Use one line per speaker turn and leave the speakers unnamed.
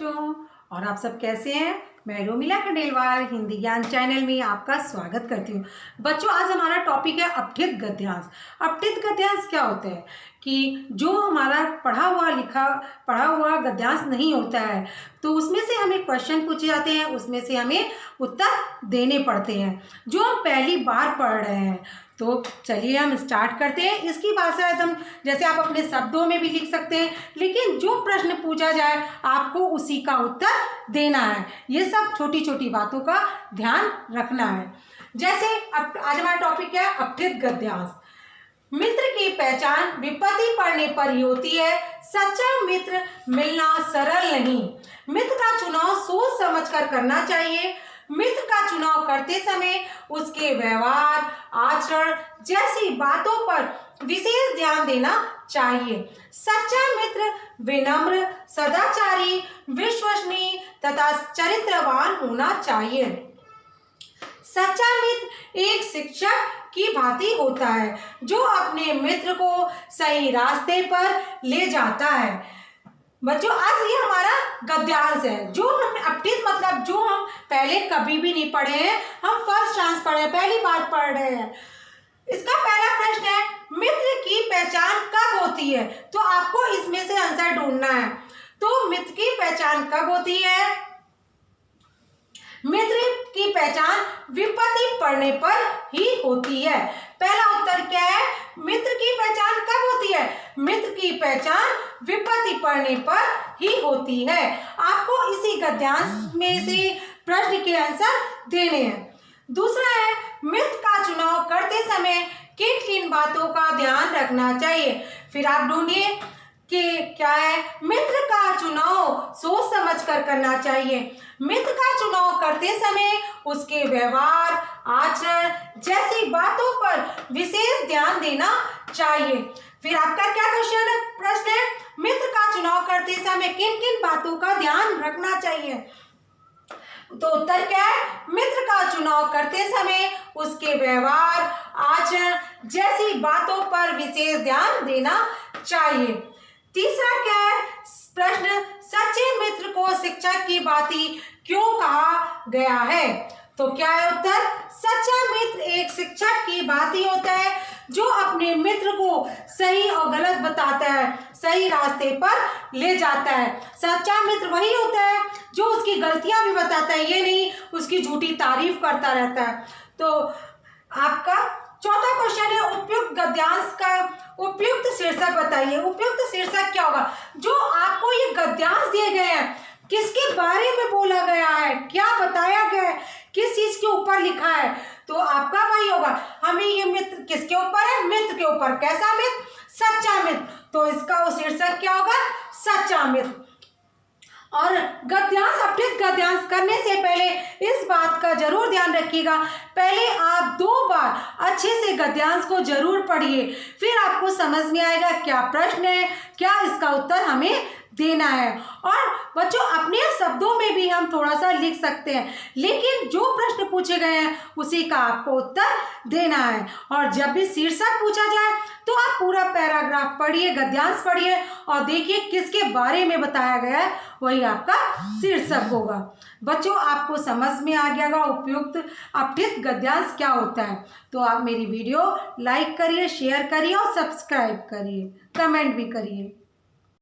बच्चों, और आप सब कैसे हैं। मैं रोमिला खंडेलवाल हिंदी ज्ञान चैनल में आपका स्वागत करती हूँ। बच्चों, आज हमारा टॉपिक है अपठित गद्यांश। अपठित गद्यांश क्या होता है कि जो हमारा पढ़ा हुआ गद्यांश नहीं होता है, तो उसमें से हमें क्वेश्चन पूछे जाते हैं, उसमें से हमें उत्तर देने पड़ते हैं जो हम पहली बार पढ़ रहे हैं। तो चलिए हम स्टार्ट करते हैं। इसकी भाषा एकदम जैसे आप अपने शब्दों में भी लिख सकते हैं, लेकिन जो प्रश्न पूछा जाए आपको उसी का उत्तर देना है। ये सब छोटी छोटी बातों का ध्यान रखना है। जैसे अब आज हमारा टॉपिक है अपठित गद्यांश। मित्र की पहचान विपत्ति पड़ने पर ही होती है। सच्चा मित्र मिलना सरल नहीं। मित्र का चुनाव सोच समझकर करना चाहिए। मित्र का चुनाव करते समय उसके व्यवहार, आचरण जैसी बातों पर विशेष ध्यान देना चाहिए। सच्चा मित्र विनम्र, सदाचारी, विश्वसनीय तथा चरित्रवान होना चाहिए। सच्चा मित्र एक शिक्षक की भांति होता है जो अपने मित्र को सही रास्ते पर ले जाता है। बच्चों, आज ये हमारा गद्यांश है जो हम अपठित मतलब जो हम पहले कभी भी नहीं पढ़े हैं, हम फर्स्ट चांस पढ़े हैं, पहली बार पढ़ रहे हैं। इसका पहला प्रश्न है, मित्र की पहचान कब होती है? तो आपको इसमें से आंसर ढूंढना है। तो मित्र की पहचान कब होती है? मित्र की पहचान विपत्ति पड़ने पर ही होती है। पहला उत्तर क्या है? मित्र की पहचान कब होती है? मित्र की पहचान विपत्ति पड़ने पर ही होती है। आपको इसी गद्यांश में से प्रश्न के आंसर देने हैं। दूसरा है, मित्र का चुनाव करते समय किन किन बातों का ध्यान रखना चाहिए? फिर आप ढूंढिए कि क्या है। मित्र का चुनाव सोच समझकर करना चाहिए। मित्र का चुनाव करते समय उसके व्यवहार, आचरण जैसी बातों पर विशेष ध्यान देना चाहिए। फिर आपका क्या प्रश्न है? मित्र का चुनाव करते समय किन किन बातों का ध्यान रखना चाहिए? तो उत्तर क्या है? मित्र का चुनाव करते समय उसके व्यवहार, आचरण जैसी बातों पर विशेष ध्यान देना चाहिए। तीसरा क्या है प्रश्न? सच्चे मित्र को शिक्षक की भांति क्यों कहा गया है? तो क्या है उत्तर? सच्चा मित्र एक शिक्षक की भांति होता है जो अपने मित्र को सही और गलत बताता है, सही रास्ते पर ले जाता है। सच्चा मित्र वही होता है जो उसकी गलतियां भी बताता है, ये नहीं उसकी झूठी तारीफ करता रहता है। तो आपका चौथा क्वेश्चन है, उपयुक्त गद्यांश का उपयुक्त शीर्षक बताइए। उपयुक्त शीर्षक क्या होगा? जो आपको ये गद्यांश दिए गए हैं, किसके बारे में बोला गया है, क्या बताया गया है, किस चीज के ऊपर लिखा है, तो आपका वही होगा। हमें ये मित्र किसके ऊपर है? मित्र के ऊपर। कैसा मित्र? सच्चा मित्र। तो इसका शीर्षक क्या होगा? सच्चा मित्र। और गद्यांश, अपठित गद्यांश करने से पहले इस बात का जरूर ध्यान रखिएगा, पहले आप 2 बार अच्छे से गद्यांश को जरूर पढ़िए, फिर आपको समझ में आएगा क्या प्रश्न है, क्या इसका उत्तर हमें देना है। और बच्चों, अपने शब्दों में भी हम थोड़ा सा लिख सकते हैं, लेकिन जो प्रश्न पूछे गए हैं उसी का आपको उत्तर देना है। और जब भी शीर्षक पूछा जाए तो आप पूरा पैराग्राफ पढ़िए, गद्यांश पढ़िए और देखिए किसके बारे में बताया गया है, वही आपका शीर्षक होगा। बच्चों, आपको समझ में आ गया होगा उपयुक्त अपठित गद्यांश क्या होता है। तो आप मेरी वीडियो लाइक करिए, शेयर करिए और सब्सक्राइब करिए, कमेंट भी करिए।